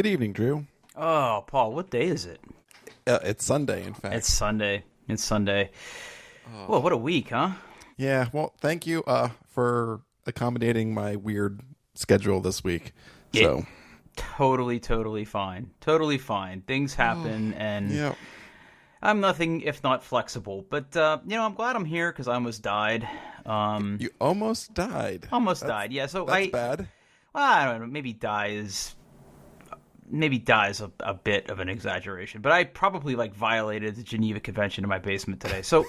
Good evening, Drew. Oh, Paul, what day is it? It's Sunday, in fact. It's Sunday. It's Sunday. Oh. Well, what a week, huh? Yeah, well, thank you for accommodating my weird schedule this week. So Totally fine. Totally fine. Things happen, and yeah. I'm nothing if not flexible. But, I'm glad I'm here because I almost died. You almost died. Almost died, yeah. So that's bad. Well, I don't know. Maybe die is a bit of an exaggeration, but I probably violated the Geneva Convention in my basement today. So,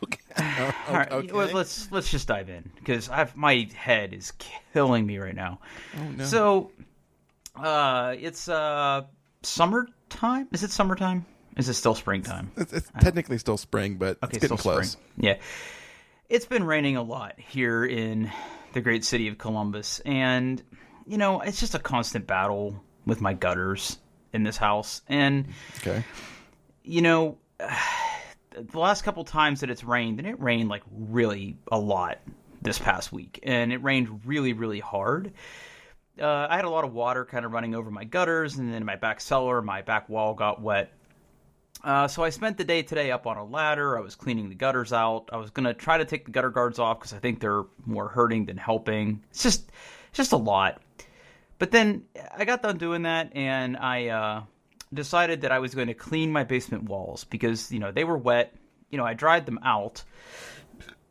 Okay. all right, Okay. let's just dive in because my head is killing me right now. Oh no. So, it's summertime. Is it summertime? Is it still springtime? It's technically still spring, but Okay, it's getting still close. spring. Yeah, it's been raining a lot here in the great city of Columbus, and it's just a constant battle with my gutters in this house. And Okay. The last couple times that it's rained, and it rained really a lot this past week, and it rained really, really hard. I had a lot of water kind of running over my gutters, and then my back cellar, my back wall got wet. So I spent the day today up on a ladder. I was cleaning the gutters out. I was going to try to take the gutter guards off because I think they're more hurting than helping. It's just a lot. But then I got done doing that, and I decided that I was going to clean my basement walls because, they were wet. I dried them out,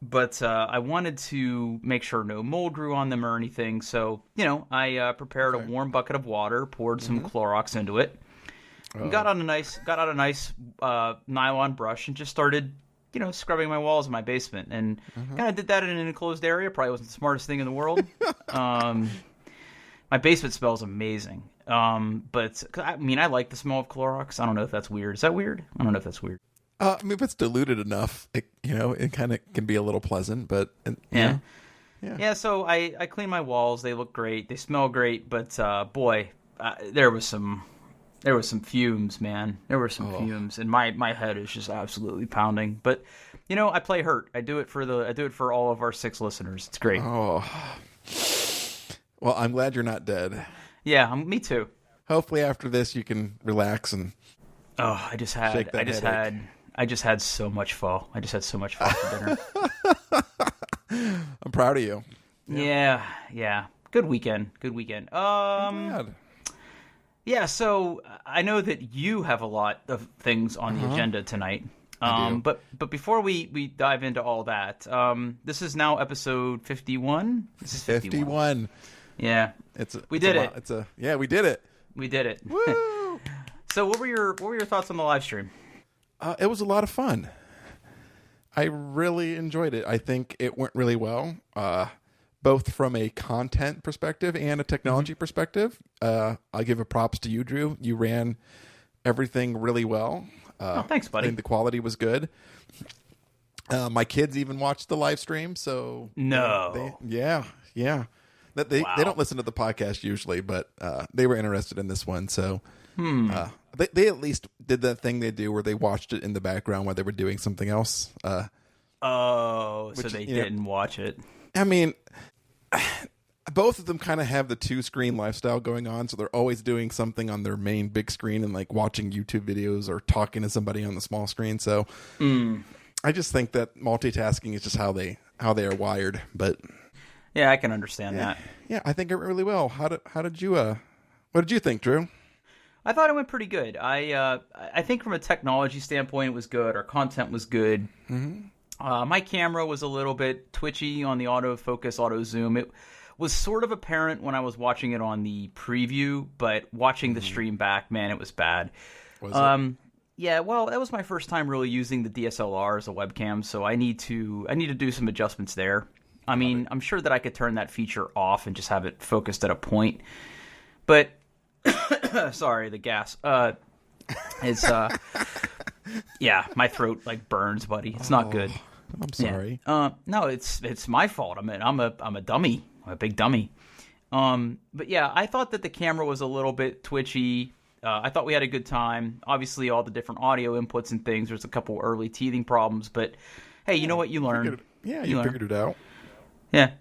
but I wanted to make sure no mold grew on them or anything. So, I prepared a warm bucket of water, poured some Clorox into it, and got out a nice nylon brush and just started, scrubbing my walls in my basement. And kind of did that in an enclosed area. Probably wasn't the smartest thing in the world. My basement smells amazing. But I like the smell of Clorox. I don't know if that's weird. Is that weird? I don't know if that's weird. If it's diluted enough, it kind of can be a little pleasant, but yeah. So I clean my walls. They look great. They smell great. But boy, there was some fumes, man. There were some fumes, and my head is just absolutely pounding. But I play hurt. I do it for all of our 6 listeners. It's great. Oh. Well, I'm glad you're not dead. Yeah, me too. Hopefully after this you can relax and I just had so much pho. I just had so much pho for dinner. I'm proud of you. Yeah. Good weekend. I'm glad. Yeah, so I know that you have a lot of things on the agenda tonight. I do. But before we dive into all that, this is now episode 51. This is 51. Yeah. We did it. We did it. We did it. Woo! So what were your thoughts on the live stream? It was a lot of fun. I really enjoyed it. I think it went really well, both from a content perspective and a technology perspective. I'll give a props to you, Drew. You ran everything really well. Thanks, buddy. I think the quality was good. My kids even watched the live stream, so no, yeah. They don't listen to the podcast usually, but they were interested in this one, so they at least did that thing they do where they watched it in the background while they were doing something else. So they didn't watch it. I mean, both of them kind of have the 2-screen lifestyle going on, so they're always doing something on their main big screen and watching YouTube videos or talking to somebody on the small screen. So I just think that multitasking is just how they are wired. But yeah, I can understand that. Yeah, I think it went really well. How did you what did you think, Drew? I thought it went pretty good. I think from a technology standpoint, it was good. Our content was good. My camera was a little bit twitchy on the autofocus, auto zoom. It was sort of apparent when I was watching it on the preview, but watching the stream back, man, it was bad. Was it? Yeah, well, that was my first time really using the DSLR as a webcam, so I need to do some adjustments there. I mean, I'm sure that I could turn that feature off and just have it focused at a point. But sorry, the gas. It's yeah, my throat burns, buddy. It's not good. I'm sorry. Yeah. No, it's my fault. I'm a dummy. I'm a big dummy. But yeah, I thought that the camera was a little bit twitchy. I thought we had a good time. Obviously, all the different audio inputs and things. There's a couple early teething problems, but hey, you know what? You learn. You figured it out. Yeah.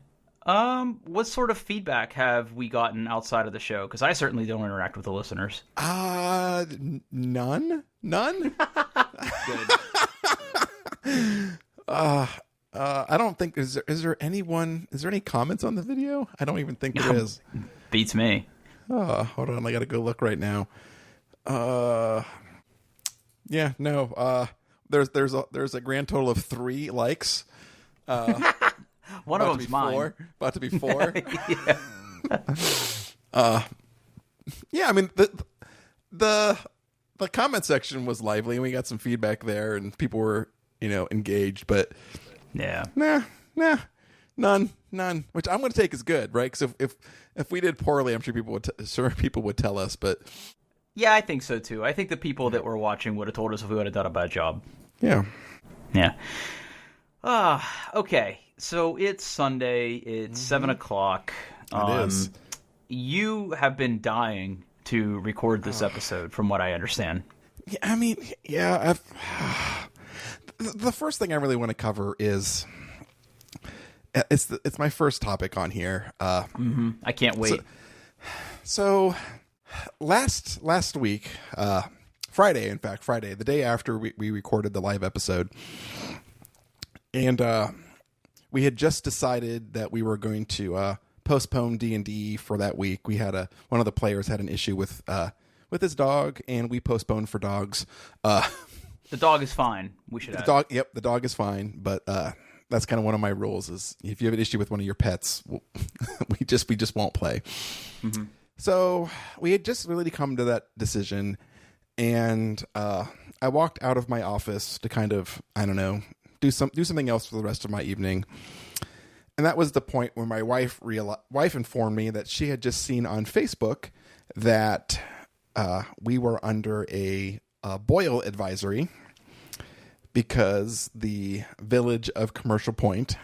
What sort of feedback have we gotten outside of the show? Because I certainly don't interact with the listeners. None. Good. I don't think is there any comments on the video? I don't even think there is. Beats me. Hold on, I gotta go look right now. Yeah, no. There's a grand total of 3 likes. One of them's mine. About to be 4. Yeah. Yeah, I mean the comment section was lively and we got some feedback there and people were, engaged, but Yeah. Nah, none. Which I'm going to take as good, right? Because if we did poorly, I'm sure people would tell us. But Yeah, I think so too. I think the people that were watching would have told us if we would have done a bad job. yeah, Okay. So it's Sunday. It's 7:00. it is. You have been dying to record this episode, from what I understand. Yeah, I mean, yeah. The first thing I really want to cover is it's my first topic on here. I can't wait. So last week, Friday, the day after we recorded the live episode, and we had just decided that we were going to postpone D&D for that week. We had one of the players had an issue with his dog, and we postponed for dogs. The dog is fine. We should add. The dog is fine, but that's kind of one of my rules is if you have an issue with one of your pets, we just won't play. Mm-hmm. So we had just really come to that decision, and I walked out of my office to kind of, I don't know, do something else for the rest of my evening. And that was the point where my wife informed me that she had just seen on Facebook that we were under a boil advisory because the village of Commercial Point,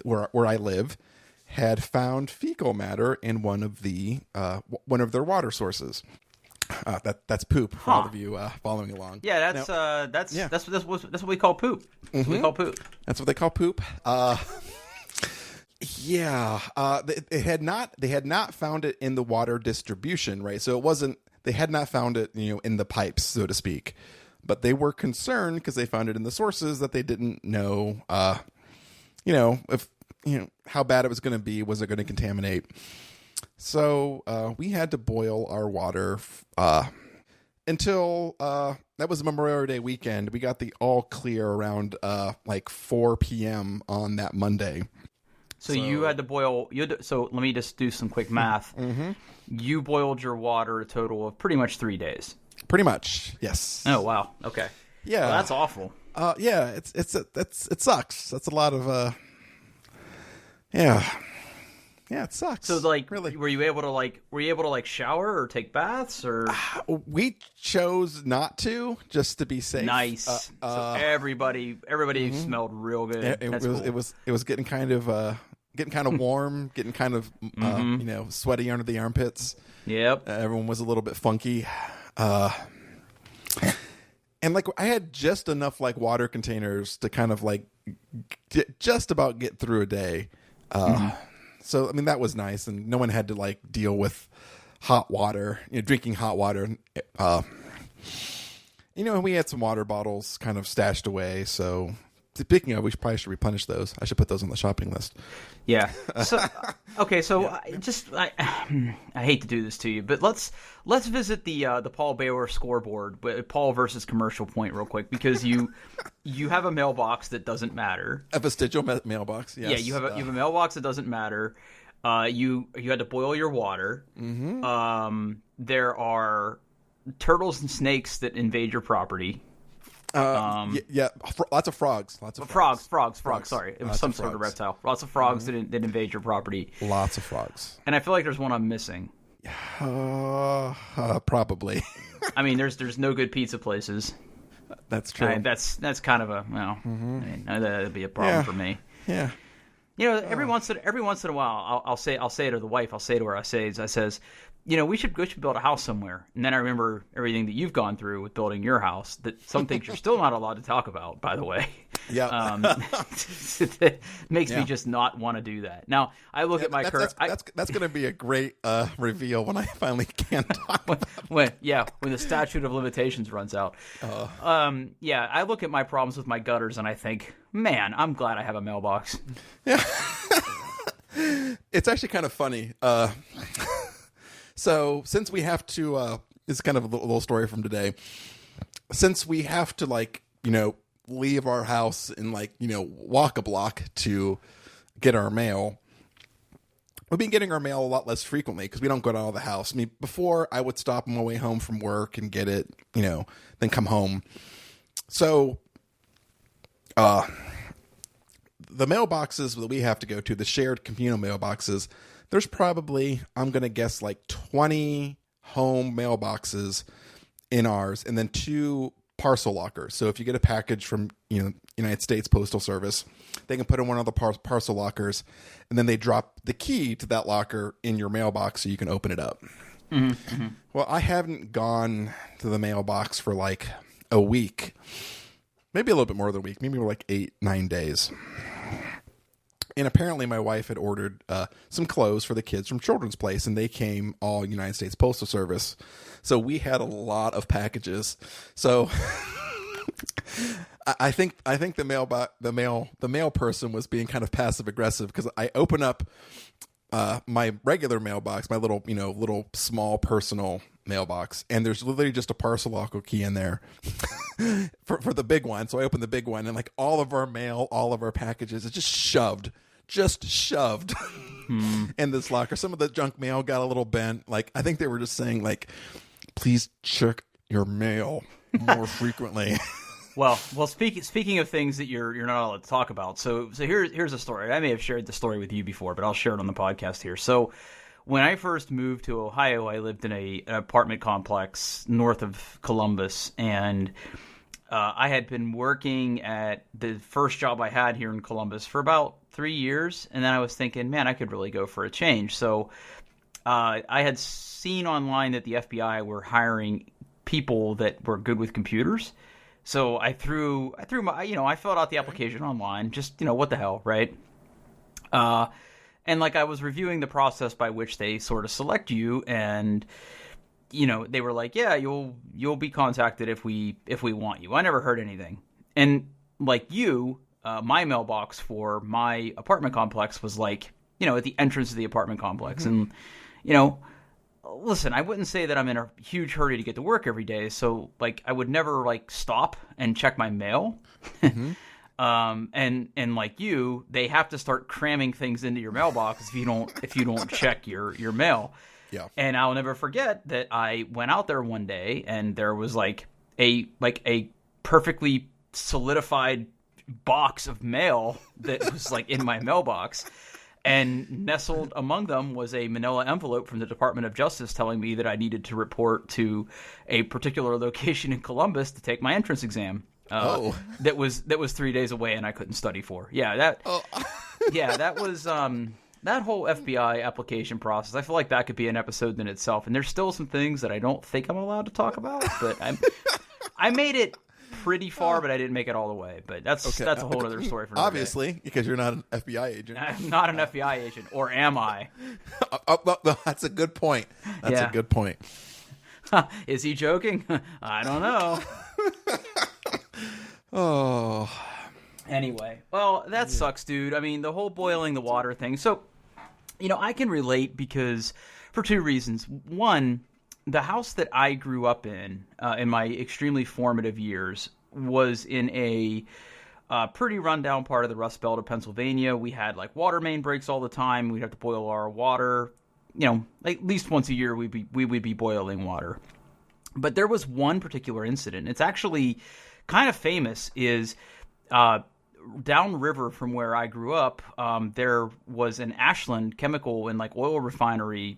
where I live, had found fecal matter in one of their water sources. That's poop for all of you following along. Yeah, that's what we call poop. That's what we call poop. That's what they call poop. They had not found it in the water distribution, right? So it wasn't. They had not found it, in the pipes, so to speak. But they were concerned because they found it in the sources that they didn't know, if how bad it was going to be. Was it going to contaminate? So we had to boil our water until that was Memorial Day weekend. We got the all clear around 4 p.m. on that Monday. So you had to boil. So let me just do some quick math. Mm-hmm. You boiled your water a total of pretty much 3 days. Pretty much, yes. Oh wow. Okay. Yeah, well, that's awful. Yeah, it sucks. That's a lot of yeah, it sucks. So really, were you able to shower or take baths or? We chose not to, just to be safe. Nice. So everybody smelled real good. It was getting kind of warm, getting kind of sweaty under the armpits. Yep. Everyone was a little bit funky. And I had just enough water containers to kind of just about get through a day. So I mean that was nice, and no one had to deal with hot water, drinking hot water. And we had some water bottles kind of stashed away. So speaking of, we probably should replenish those. I should put those on the shopping list. Yeah. So okay. So I hate to do this to you, but let's visit the Paul Baylor scoreboard, Paul versus Commercial Point, real quick, because you have a mailbox that doesn't matter. A vestigial mailbox. Yes. Yeah. You have a mailbox that doesn't matter. You had to boil your water. Mm-hmm. There are turtles and snakes that invade your property. Lots of frogs. Frogs. Sorry, it was some sort of reptile. Lots of frogs that invade your property. Lots of frogs. And I feel like there's one I'm missing. Probably. I mean, there's no good pizza places. That's true. That's kind of that'd be a problem for me. Yeah. Every once in a while, I'll say to the wife, I says, we should build a house somewhere. And then I remember everything that you've gone through with building your house, that some things you're still not allowed to talk about, by the way. Yeah. It makes me just not want to do that. Now, I look at my current... That's going to be a great reveal when I finally can talk when the statute of limitations runs out. I look at my problems with my gutters and I think, man, I'm glad I have a mailbox. Yeah. It's actually kind of funny. So since we have to, it's kind of a little story from today. Since we have to leave our house and walk a block to get our mail, we've been getting our mail a lot less frequently because we don't go out of the house. I mean, before I would stop on my way home from work and get it, then come home. So, the mailboxes that we have to go to, the shared communal mailboxes, there's probably, I'm going to guess, 20 home mailboxes in ours, and then 2 parcel lockers. So if you get a package from United States Postal Service, they can put in one of the parcel lockers, and then they drop the key to that locker in your mailbox so you can open it up. Mm-hmm. Well, I haven't gone to the mailbox for a week, maybe a little bit more than a week, maybe 8-9 days. And apparently my wife had ordered some clothes for the kids from Children's Place, and they came all United States Postal Service. So we had a lot of packages. So I think the mail person was being kind of passive aggressive, because I open up my regular mailbox, my little small personal mailbox, and there's literally just a parcel locker key in there for the big one. So I open the big one, and all of our mail, all of our packages, it's just shoved in this locker. Some of the junk mail got a little bent. I think they were just saying please check your mail more frequently. Well, speaking of things that you're not allowed to talk about. So here's a story. I may have shared the story with you before, but I'll share it on the podcast here. So when I first moved to Ohio, I lived in an apartment complex north of Columbus, and I had been working at the first job I had here in Columbus for about 3 years, and then I was thinking, man, I could really go for a change. So I had seen online that the FBI were hiring people that were good with computers. So I threw my, I filled out the application online, just, what the hell, right? And I was reviewing the process by which they sort of select you, and they were like, yeah, you'll be contacted if we want you. I never heard anything. And my mailbox for my apartment complex was at the entrance of the apartment complex. Mm-hmm. And, listen, I wouldn't say that I'm in a huge hurry to get to work every day. So I would never stop and check my mail. Mm-hmm. And like you, they have to start cramming things into your mailbox if you don't check your mail. Yeah. And I'll never forget that I went out there one day, and there was a perfectly solidified box of mail that was in my mailbox, and nestled among them was a manila envelope from the Department of Justice telling me that I needed to report to a particular location in Columbus to take my entrance exam. That was 3 days away, and I couldn't study for. Yeah, that was that whole FBI application process. I feel like that could be an episode in itself, and there's still some things that I don't think I'm allowed to talk about, but I made it pretty far, but I didn't make it all the way. But that's a whole other story for another obviously day. Because you're not an FBI agent. I'm not an FBI agent, or am I? That's a good point. That's a good point. Is he joking? I don't know. Oh. Anyway, well, that sucks, dude. I mean, the whole boiling the water thing. So, I can relate because for 2 reasons. One, the house that I grew up in my extremely formative years was in a pretty rundown part of the Rust Belt of Pennsylvania. We had water main breaks all the time. We'd have to boil our water. At least once a year we would be boiling water. But there was one particular incident. It's actually kind of famous. Is downriver from where I grew up, there was an Ashland chemical and oil refinery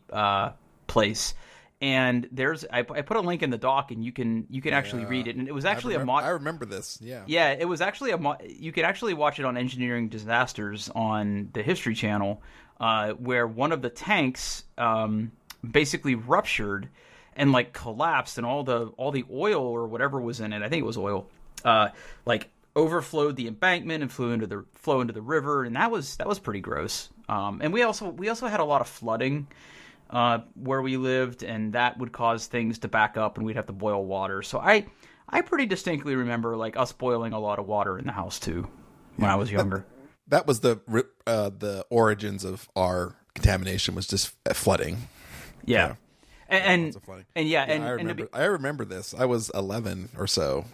place. And I put a link in the doc, and you can actually read it. And it was actually I remember this. Yeah. Yeah, it was actually you can actually watch it on Engineering Disasters on the History Channel, where one of the tanks basically ruptured and collapsed, and all the oil or whatever was in it, I think it was oil, overflowed the embankment and flow into the river, and that was pretty gross. And we also had a lot of flooding where we lived, and that would cause things to back up, and we'd have to boil water. So I pretty distinctly remember like us boiling a lot of water in the house too when I was younger. That was the origins of our contamination, was just flooding. Yeah. And I remember this. I was 11 or so.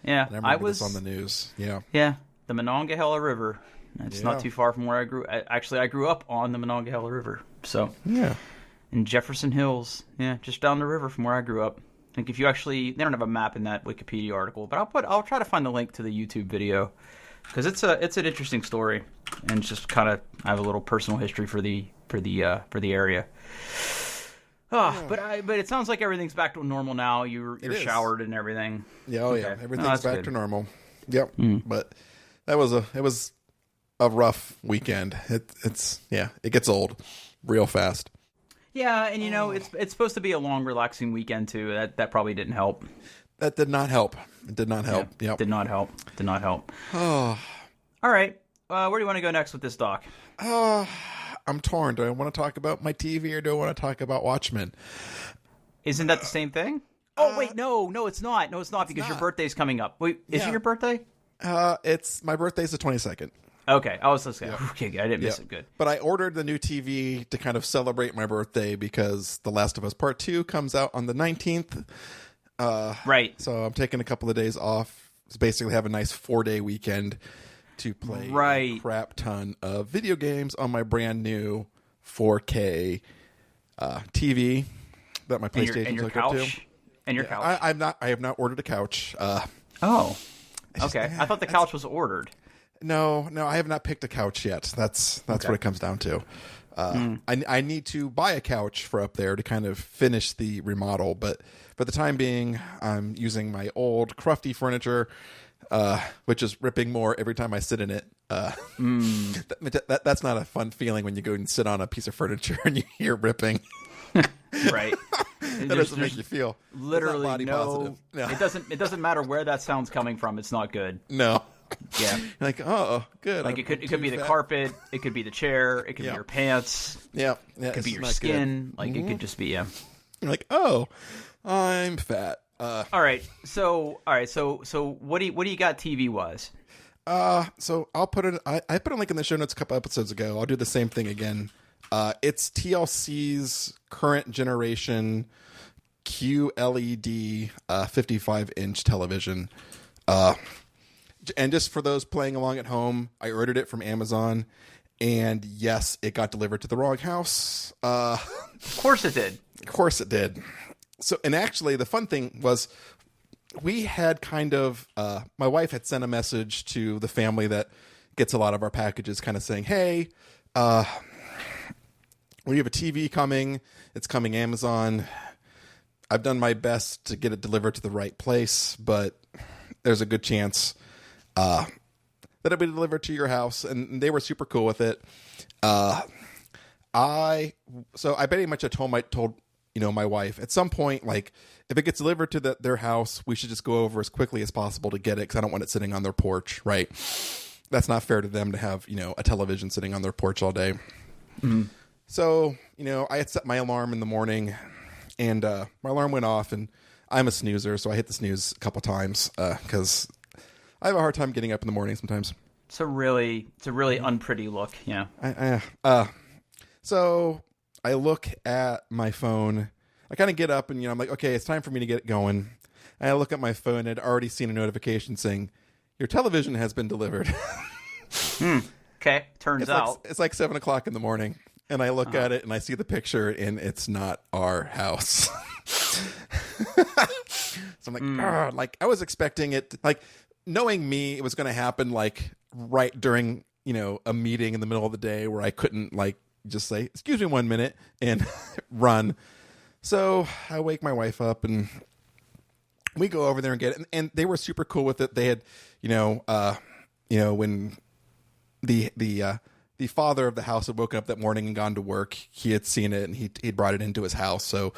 Yeah, I remember this on the news. Yeah. Yeah, the Monongahela River. It's not too far from where I grew. Actually, I grew up on the Monongahela River. So yeah, in Jefferson Hills. Yeah, just down the river from where I grew up. I think if you they don't have a map in that Wikipedia article, but I'll try to find the link to the YouTube video because it's an interesting story, and it's just kind of I have a little personal history for the area. But it sounds like everything's back to normal now. You're showered and everything. Yeah, everything's back to normal. Yep. But it was a rough weekend. It gets old real fast. Yeah, and it's supposed to be a long, relaxing weekend too. That probably didn't help. That did not help. It did not help. Yeah, yep. Did not help. Oh. All right. Where do you want to go next with this, Doc? I'm torn. Do I want to talk about my TV or do I want to talk about Watchmen? Isn't that the same thing? Oh, wait, no, it's not. No, it's not because your birthday's coming up. Wait, is it your birthday? My birthday's the 22nd. Okay, I was just saying. Okay, I didn't miss it. Good. But I ordered the new TV to kind of celebrate my birthday because The Last of Us Part 2 comes out on the 19th. Right. So I'm taking a couple of days off. So basically have a nice 4-day weekend to play a crap ton of video games on my brand new 4K TV that my PlayStation's hooked up to. And your couch. I have not ordered a couch. Okay. I thought the couch was ordered. No, I have not picked a couch yet. That's what it comes down to. I need to buy a couch for up there to kind of finish the remodel, but for the time being, I'm using my old crufty furniture, which is ripping more every time I sit in it. That's not a fun feeling when you go and sit on a piece of furniture and you hear ripping. Right. That doesn't make you feel literally body positive. No. It doesn't matter where that sound's coming from. It's not good. No. Yeah. Like, oh, good. Like it could be the carpet, it could be the chair, it could be your pants. Yeah. It could be your skin. Good. Like it could just be You're like, oh, I'm fat. All right. So what do you got TV wise? So I'll put it. I put a link in the show notes a couple episodes ago. I'll do the same thing again. It's TLC's current generation QLED 55-inch television. And just for those playing along at home, I ordered it from Amazon, and yes, it got delivered to the wrong house. Of course it did. Of course it did. So, and actually, the fun thing was, we had kind of, my wife had sent a message to the family that gets a lot of our packages, kind of saying, hey, we have a TV coming. It's coming Amazon. I've done my best to get it delivered to the right place, but there's a good chance that it'll be delivered to your house. And they were super cool with it. I pretty much told my wife at some point, like, if it gets delivered to their house, we should just go over as quickly as possible to get it, because I don't want it sitting on their porch, right? That's not fair to them to have, a television sitting on their porch all day. Mm-hmm. So, I had set my alarm in the morning, and my alarm went off, and I'm a snoozer, so I hit the snooze a couple times because I have a hard time getting up in the morning sometimes. It's a really unpretty look, yeah. So I look at my phone. I kind of get up and, I'm like, okay, it's time for me to get going. And I look at my phone and I'd already seen a notification saying, your television has been delivered. Okay, turns out. It's like 7 o'clock in the morning. And I look at it and I see the picture and it's not our house. So I'm like, like I was expecting it, like knowing me, it was going to happen like right during, a meeting in the middle of the day where I couldn't like just say, excuse me 1 minute and run. So I wake my wife up and we go over there and get it. And they were super cool with it. They had, when the father of the house had woken up that morning and gone to work, he had seen it and he'd brought it into his house. So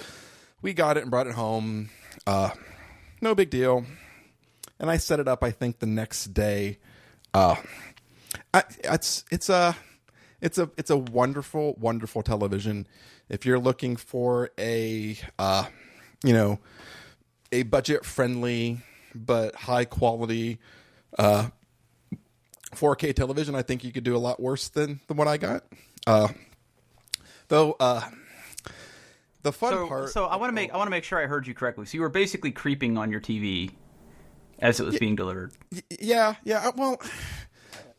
we got it and brought it home. No big deal. and I set it up, I think, the next day. It's a wonderful, wonderful television. If you're looking for a budget friendly but high quality 4K television, I think you could do a lot worse than what I got. The fun part. So I want to make sure I heard you correctly. So you were basically creeping on your TV as it was being delivered. Yeah. Well,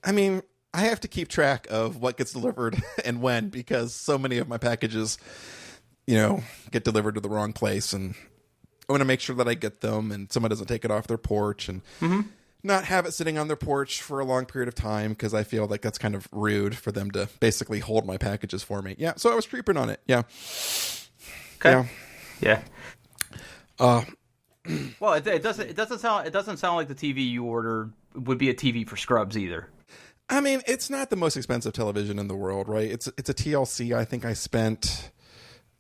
I mean, I have to keep track of what gets delivered and when, because so many of my packages, get delivered to the wrong place, and I want to make sure that I get them and someone doesn't take it off their porch and not have it sitting on their porch for a long period of time, because I feel like that's kind of rude for them to basically hold my packages for me. Yeah, so I was creeping on it. Yeah. Okay. Yeah. Well, it doesn't sound like the TV you ordered would be a TV for scrubs either. I mean, it's not the most expensive television in the world, right? It's a TLC. I think I spent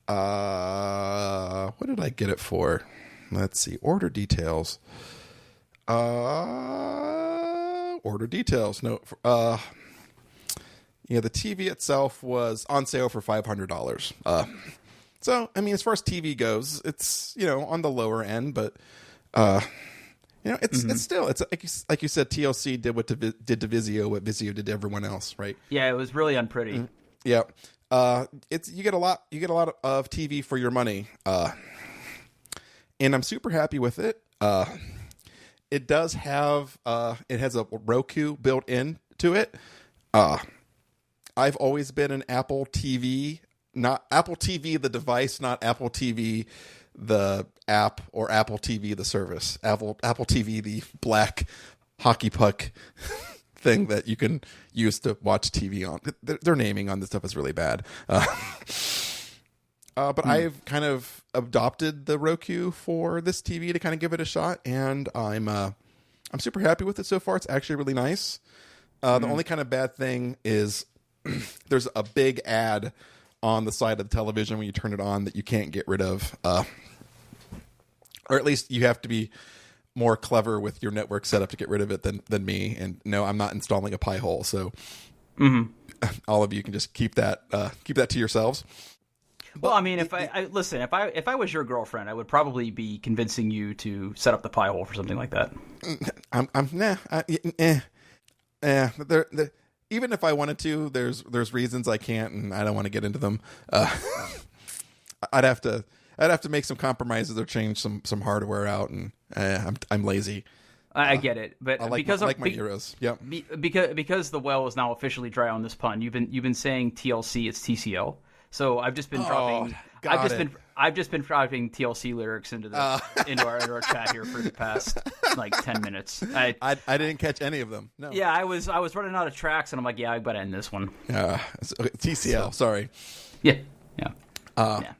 what did I get it for? Let's see. Order details. Order details. No. The TV itself was on sale for $500. So, I mean, as far as TV goes, it's, on the lower end, but, it's still, it's like you said, TLC did did to Vizio what Vizio did to everyone else, right? Yeah, it was really unpretty. Yeah. You get a lot of TV for your money. And I'm super happy with it. It does have, it has a Roku built into it. I've always been an Apple TV, not Apple TV, the device, not Apple TV, the app, or Apple TV, the service. Apple TV, the black hockey puck thing that you can use to watch TV on. Their naming on this stuff is really bad. But I've kind of adopted the Roku for this TV to kind of give it a shot, and I'm super happy with it so far. It's actually really nice. The only kind of bad thing is there's a big ad on the side of the television when you turn it on that you can't get rid of. Or at least you have to be more clever with your network setup to get rid of it than me. And no, I'm not installing a pie hole. So all of you can just keep that to yourselves. Well, I mean, if I was your girlfriend, I would probably be convincing you to set up the pie hole for something like that. Even if I wanted to, there's reasons I can't, and I don't want to get into them. I'd have to make some compromises or change some hardware out, and I'm lazy. I get it, but I like my heroes. Yep. Because the well is now officially dry on this pun. You've been saying TLC, it's TCL. So I've just been dropping. I've just been dropping TLC lyrics into our chat here for the past 10 minutes. I didn't catch any of them. No. Yeah, I was running out of tracks, and I'm like, yeah, I better end this one. TCL. Sorry. Yeah. Yeah.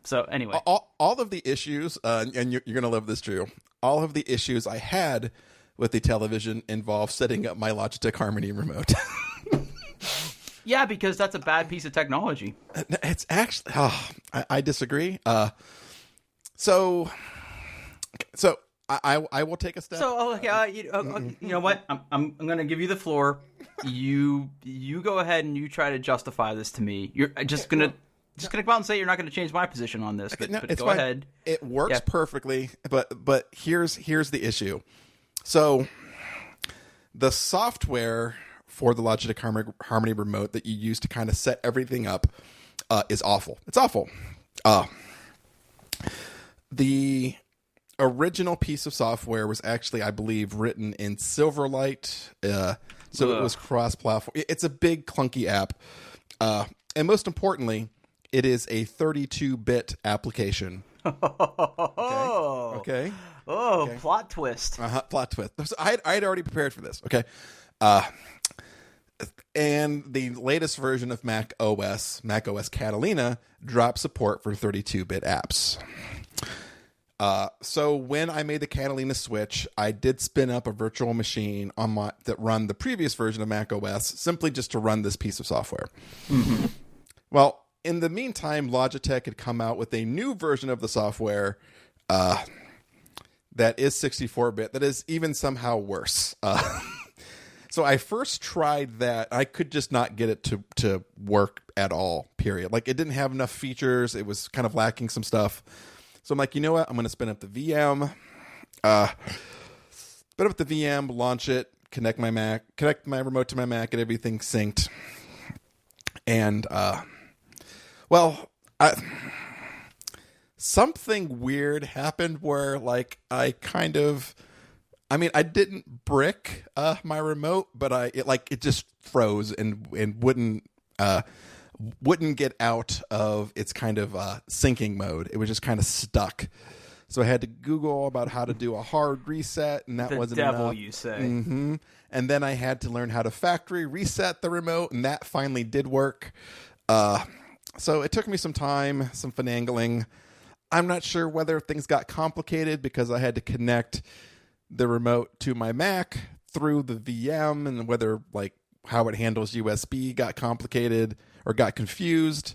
So anyway, all of the issues, and you're gonna love this, Drew. All of the issues I had with the television involve setting up my Logitech Harmony remote. Yeah, because that's a bad piece of technology. It's actually, I disagree. So I will take a step. So you know what? I'm going to give you the floor. You go ahead and you try to justify this to me. You're just gonna come out and say you're not going to change my position on this. But go fine. Ahead. It works perfectly, but here's the issue. So the software for the Logitech Harmony remote that you use to kind of set everything up is awful. It's awful. The original piece of software was actually, I believe, written in Silverlight, so it was cross-platform. It's a big, clunky app. And most importantly, it is a 32-bit application. Okay. Okay. Plot twist. Plot twist. I'd already prepared for this. Okay. And the latest version of Mac OS Catalina, dropped support for 32-bit apps. So when I made the Catalina switch, I did spin up a virtual machine on that run the previous version of Mac OS, simply just to run this piece of software. Mm-hmm. Well, in the meantime, Logitech had come out with a new version of the software that is 64-bit that is even somehow worse. So I first tried that. I could just not get it to work at all, period. Like, it didn't have enough features. It was kind of lacking some stuff. So I'm like, you know what? I'm going to spin up the VM. Spin up the VM, launch it, connect my remote to my Mac, and everything synced. And, something weird happened where, like, I didn't brick my remote, but it just froze and wouldn't get out of its kind of syncing mode. It was just kind of stuck. So I had to Google about how to do a hard reset, and that wasn't enough. The devil, you say. Mm-hmm. And then I had to learn how to factory reset the remote, and that finally did work. So it took me some time, some finagling. I'm not sure whether things got complicated because I had to connect the remote to my Mac through the VM, and whether, like, how it handles USB got complicated or got confused,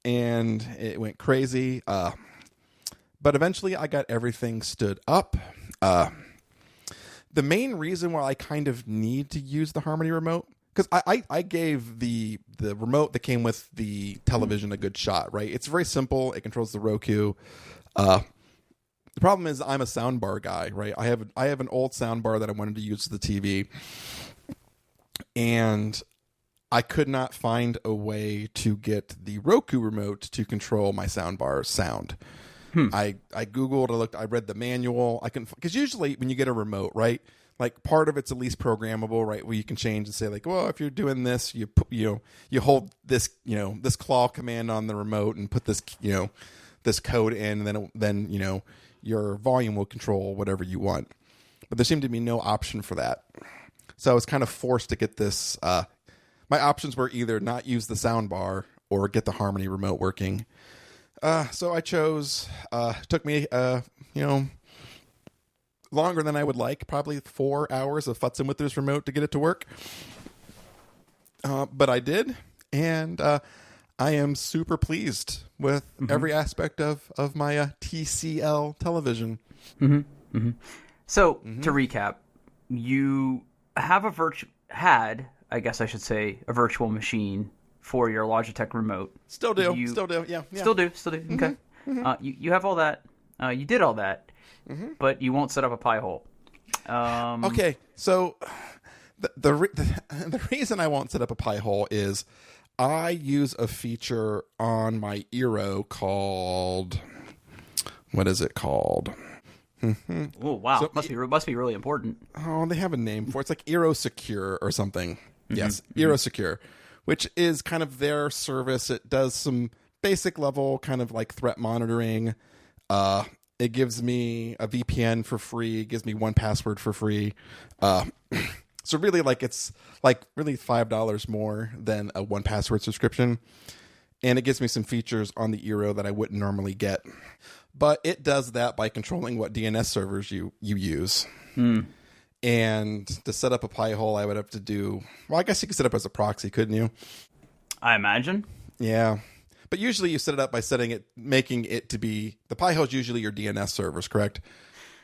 and it went crazy. But eventually I got everything stood up. The main reason why I kind of need to use the Harmony remote, because I gave the remote that came with the television a good shot, right? It's very simple. It controls the Roku. The problem is I'm a soundbar guy, right? I have an old soundbar that I wanted to use for the TV, and I could not find a way to get the Roku remote to control my soundbar sound. I Googled, I read the manual. Because usually when you get a remote, right, like, part of it's at least programmable, right, where you can change and say, like, well, if you're doing this, you hold this, this claw command on the remote and put this, this code in, and then your volume will control whatever you want. But there seemed to be no option for that. So I was kind of forced to get this. My options were either not use the soundbar or get the Harmony remote working. So I chose, took me, longer than I would like, probably 4 hours of futzing with this remote to get it to work. But I did, and I am super pleased with every aspect of my TCL television. Mm-hmm. Mm-hmm. So, to recap, you have had, I guess I should say, a virtual machine for your Logitech remote. Still do. Yeah. Still do. Mm-hmm. Okay. Mm-hmm. You have all that. You did all that, but you won't set up a Pi-hole. Okay. So the reason I won't set up a Pi-hole is I use a feature on my Eero called, what is it called? Oh, wow. So, must be really important. Oh, they have a name for it. It's like Eero Secure or something. Yes, Eero Secure, which is kind of their service. It does some basic level kind of like threat monitoring. It gives me a VPN for free. It gives me 1Password for free. So really, like, it's like really $5 more than a 1Password subscription. And it gives me some features on the Eero that I wouldn't normally get. But it does that by controlling what DNS servers you use. And to set up a Pi-hole, I would have to do... Well, I guess you could set up as a proxy, couldn't you? I imagine. Yeah. But usually you set it up by making it to be... The Pi-hole is usually your DNS servers, correct?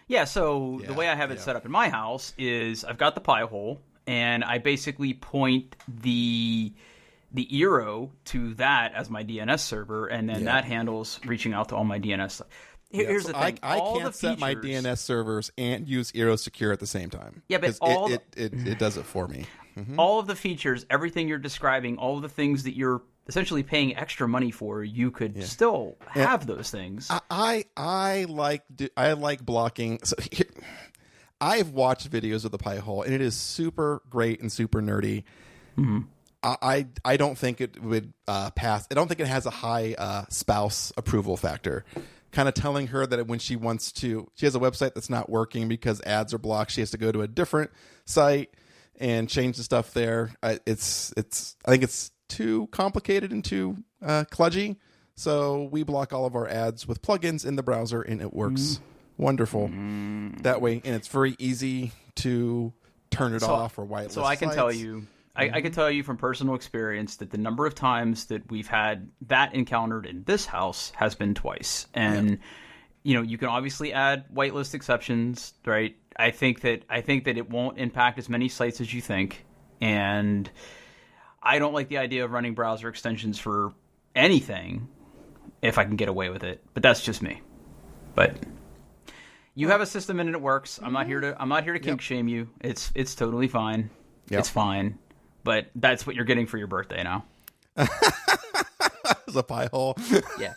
Yeah, so the way I have it set up in my house is I've got the Pi-hole, and I basically point the Eero to that as my DNS server, and then that handles reaching out to all my DNS stuff. Here's the thing. I can't set my DNS servers and use Eero Secure at the same time. Yeah, but it does it for me. All of the features, everything you're describing, all of the things that you're essentially paying extra money for, you could still have those things. I like blocking. So I've watched videos of the Pi-hole, and it is super great and super nerdy. I don't think it would pass. I don't think it has a high spouse approval factor. Kind of telling her that when she has a website that's not working because ads are blocked, she has to go to a different site and change the stuff there. I think it's too complicated and too kludgy. So we block all of our ads with plugins in the browser, and it works wonderful that way. And it's very easy to turn it off or whitelist. So I can tell you. I can tell you from personal experience that the number of times that we've had that encountered in this house has been twice. And, you can obviously add whitelist exceptions, right? I think that it won't impact as many sites as you think, and I don't like the idea of running browser extensions for anything if I can get away with it. But that's just me. But you have a system and it works. I'm not here to kink shame you. It's totally fine. Yep. It's fine. But that's what you're getting for your birthday now. It's a pie hole. Yeah.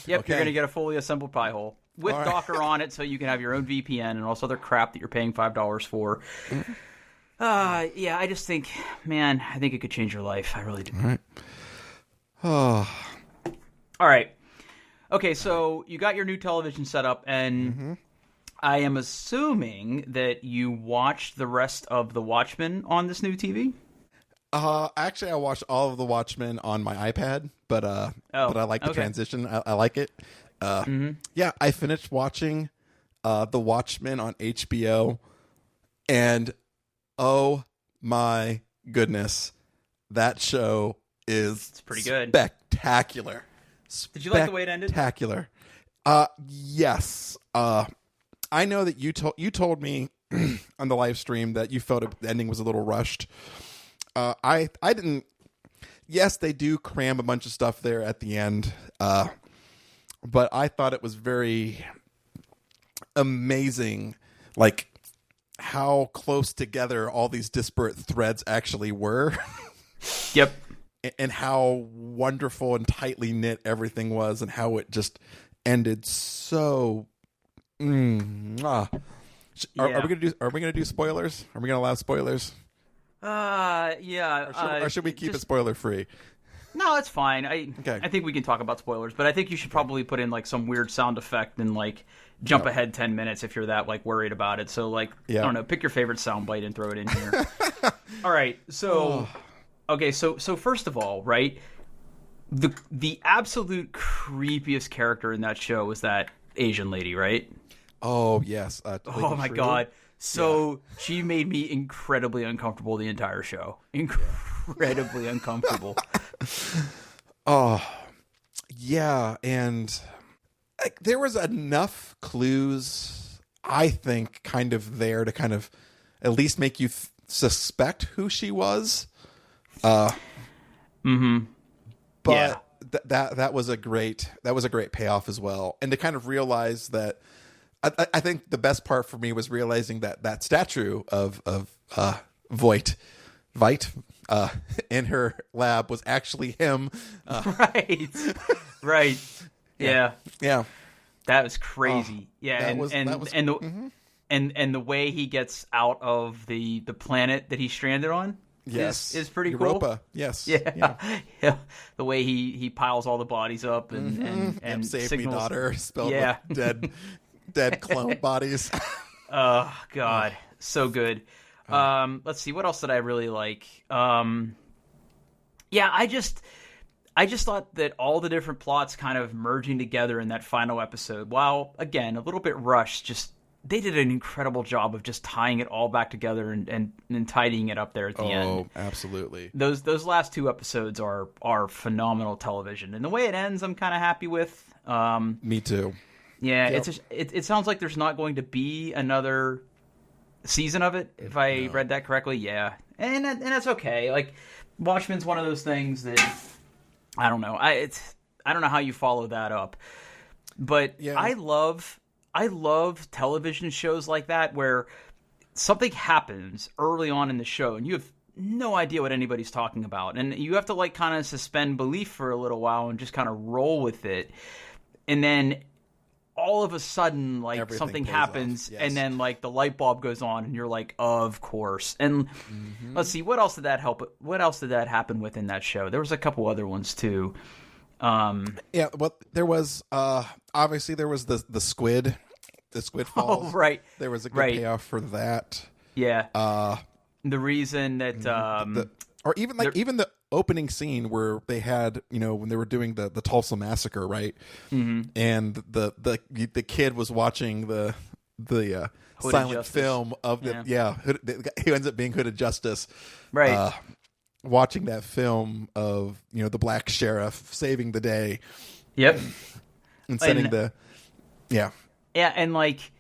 Yep. Okay. You're gonna get a fully assembled pie hole with Docker on it, so you can have your own VPN and all this other crap that you're paying $5 for. Yeah, I just think, man, I think it could change your life. I really do. All right. Oh. All right. Okay, so you got your new television set up, and I am assuming that you watched the rest of the Watchmen on this new TV? Actually, I watched all of the Watchmen on my iPad, but I like the transition. I like it. Yeah, I finished watching the Watchmen on HBO, and oh my goodness, that show is pretty good. Spectacular. Did you like the way it ended? Spectacular. Yes. I know that you told me on the live stream that you felt the ending was a little rushed. I didn't. Yes, they do cram a bunch of stuff there at the end, but I thought it was very amazing, like how close together all these disparate threads actually were. Yep. And how wonderful and tightly knit everything was, and how it just ended so. Are we gonna do spoilers? Are we gonna allow spoilers? Yeah. Or should we keep it spoiler free? No, it's fine. I Okay. think we can talk about spoilers, but I think you should probably put in like some weird sound effect and like jump ahead 10 minutes if you're that like worried about it. So like I don't know, pick your favorite sound bite and throw it in here. All right, so. Okay, so first of all, right, the absolute creepiest character in that show was that Asian lady, right? Oh yes. Oh my god! So she made me incredibly uncomfortable the entire show. Incredibly uncomfortable. Oh yeah, and like there was enough clues, I think, kind of there to kind of at least make you suspect who she was. But that was a great payoff as well, and to kind of realize that I think the best part for me was realizing that statue of Veidt in her lab was actually him. Right. Yeah. That was crazy. And the way he gets out of the planet that he's stranded on. Yes, is pretty Europa. Cool. Yes, yeah. The way he piles all the bodies up and save signals. Me daughter spelled with dead clone bodies. Oh God, so good. Let's see, what else did I really like? I just thought that all the different plots kind of merging together in that final episode, while again a little bit rushed, they did an incredible job of just tying it all back together and tidying it up there at the end. Oh, absolutely. Those last two episodes are phenomenal television. And the way it ends, I'm kind of happy with. Me too. Yeah, yep. It sounds like there's not going to be another season of it, if I read that correctly. Yeah. And that's okay. Like, Watchmen's one of those things that, I don't know. I don't know how you follow that up. But yeah. I love television shows like that where something happens early on in the show and you have no idea what anybody's talking about. And you have to like kind of suspend belief for a little while and just kind of roll with it. And then all of a sudden, like everything something happens and then like the light bulb goes on and you're like, of course. And let's see, what else did that happen with in that show? There was a couple other ones too. There was obviously there was the squid falls. Oh, right. There was a good payoff for that. Yeah. The reason that even the opening scene where they had, when they were doing the Tulsa massacre, right? Mm-hmm. And the kid was watching the silent film of he ends up being Hooded Justice. Right. Watching that film of the black sheriff saving the day. Yep. And sending Yeah, and like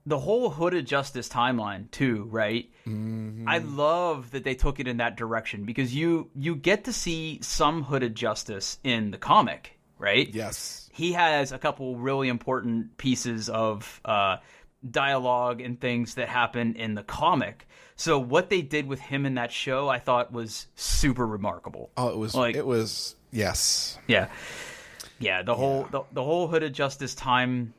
the whole Hood of Justice timeline too, right? Mm-hmm. I love that they took it in that direction because you get to see some Hood of Justice in the comic, right? Yes. He has a couple really important pieces of dialogue and things that happen in the comic. So what they did with him in that show, I thought was super remarkable. Oh, it was yes. Yeah. Yeah, the whole Hood of Justice timeline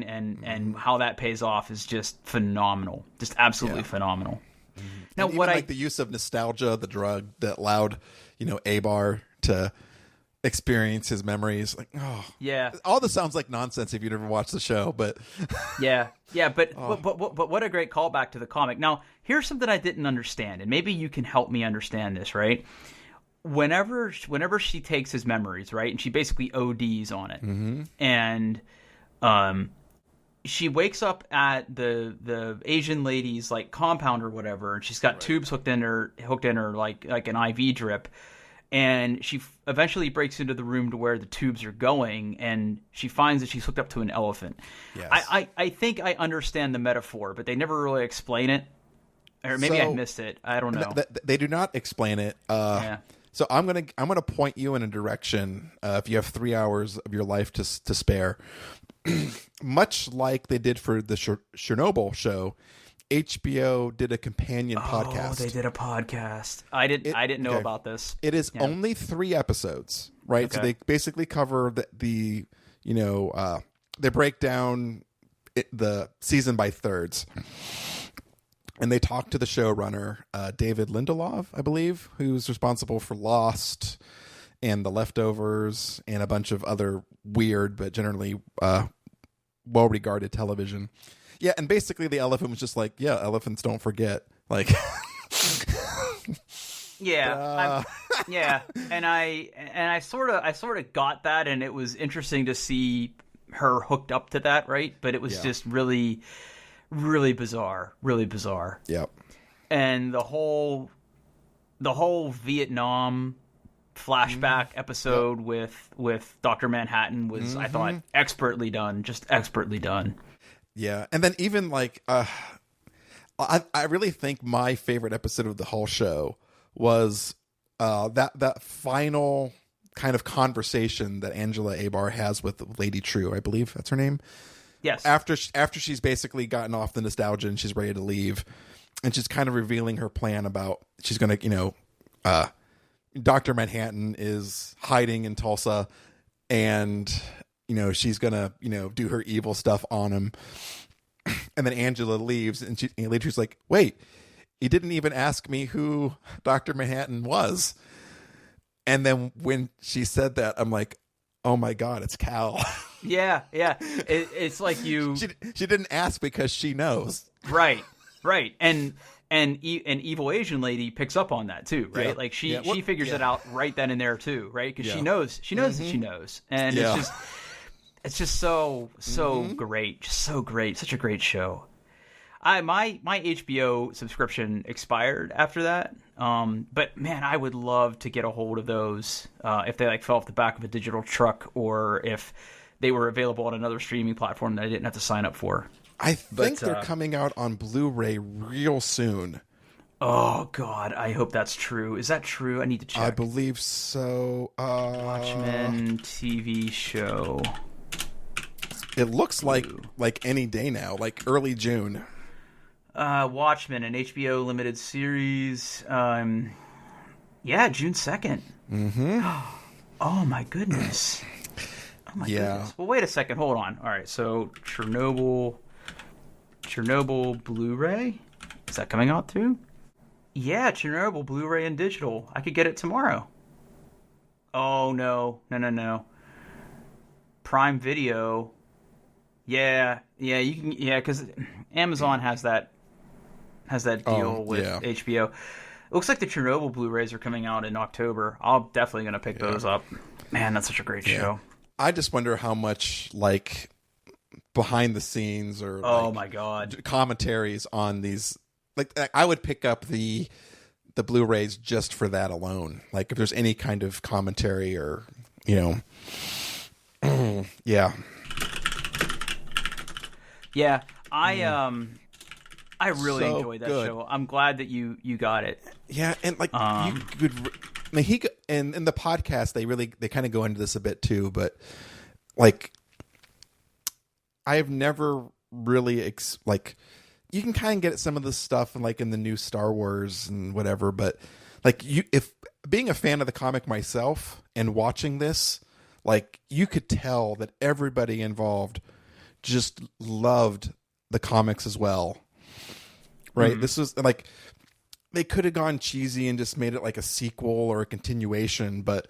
and how that pays off is just phenomenal. Just absolutely phenomenal. Mm-hmm. Now, and even the use of nostalgia, the drug that allowed, Abar to experience his memories. Like, all this sounds like nonsense if you never watched the show, but but what a great callback to the comic. Now, here's something I didn't understand, and maybe you can help me understand this, right? Whenever she takes his memories, right, and she basically ODs on it, mm-hmm. and she wakes up at the Asian lady's like compound or whatever, and she's got tubes hooked in her like an IV drip, and she eventually breaks into the room to where the tubes are going, and she finds that she's hooked up to an elephant. Yes. I think I understand the metaphor, but they never really explain it, or maybe I missed it. I don't know. They do not explain it. So I'm gonna point you in a direction. If you have 3 hours of your life to spare, much like they did for the Chernobyl show, HBO did a companion podcast. Oh, they did a podcast. I didn't know about this. It is only 3 episodes, right? Okay. So they basically cover the they break down the season by thirds. And they talked to the showrunner, David Lindelof, I believe, who's responsible for Lost and The Leftovers and a bunch of other weird but generally well-regarded television. Yeah, and basically the elephant was just like, elephants don't forget. Like, and I sort of got that, and it was interesting to see her hooked up to that, right? But it was just really, really bizarre. Yep. And the whole Vietnam flashback episode with Dr. Manhattan was, I thought, expertly done. Just expertly done. Yeah, and then even like, I really think my favorite episode of the whole show was that final kind of conversation that Angela Abar has with Lady True, I believe that's her name. Yes. After she's basically gotten off the nostalgia and she's ready to leave, and she's kind of revealing her plan about she's going to, Dr. Manhattan is hiding in Tulsa, and she's going to do her evil stuff on him. And then Angela leaves, and Lady True's like, "Wait, he didn't even ask me who Dr. Manhattan was." And then when she said that, I'm like, "Oh my God, it's Cal." Yeah. It's like you. She didn't ask because she knows. Right. And evil Asian lady picks up on that too, right? Yeah. Like she figures it out right then and there too, right? Because she knows that she knows, and it's just so great, just so great, such a great show. My HBO subscription expired after that, but man, I would love to get a hold of those if they like fell off the back of a digital truck, or if they were available on another streaming platform that I didn't have to sign up for. I think they're coming out on Blu-ray real soon. Oh God, I hope that's true. Is that true? I need to check. I believe so. Watchmen TV show. It looks like any day now, like early June. Watchmen, an HBO limited series. June 2nd. Mm-hmm. Oh my goodness. Goodness. Well, wait a second. Hold on. All right. So Chernobyl Blu-ray. Is that coming out too? Yeah, Chernobyl Blu-ray and digital. I could get it tomorrow. Oh no. Prime Video. Yeah, you can. Yeah, because Amazon has that deal with HBO. It looks like the Chernobyl Blu-rays are coming out in October. I'm definitely going to pick those up. Man, that's such a great show. I just wonder how much like behind the scenes or oh my God, commentaries on these. Like I would pick up the Blu-rays just for that alone. Like if there's any kind of commentary or yeah. Yeah, I really So enjoyed that good. show. I'm glad that you got it. Yeah, and like you could, I mean, and in the podcast they kind of go into this a bit too, but like I have never really like you can kind of get at some of this stuff and like in the new Star Wars and whatever, but like if being a fan of the comic myself and watching this, like you could tell that everybody involved just loved the comics as well. Right? This was like they could have gone cheesy and just made it like a sequel or a continuation, but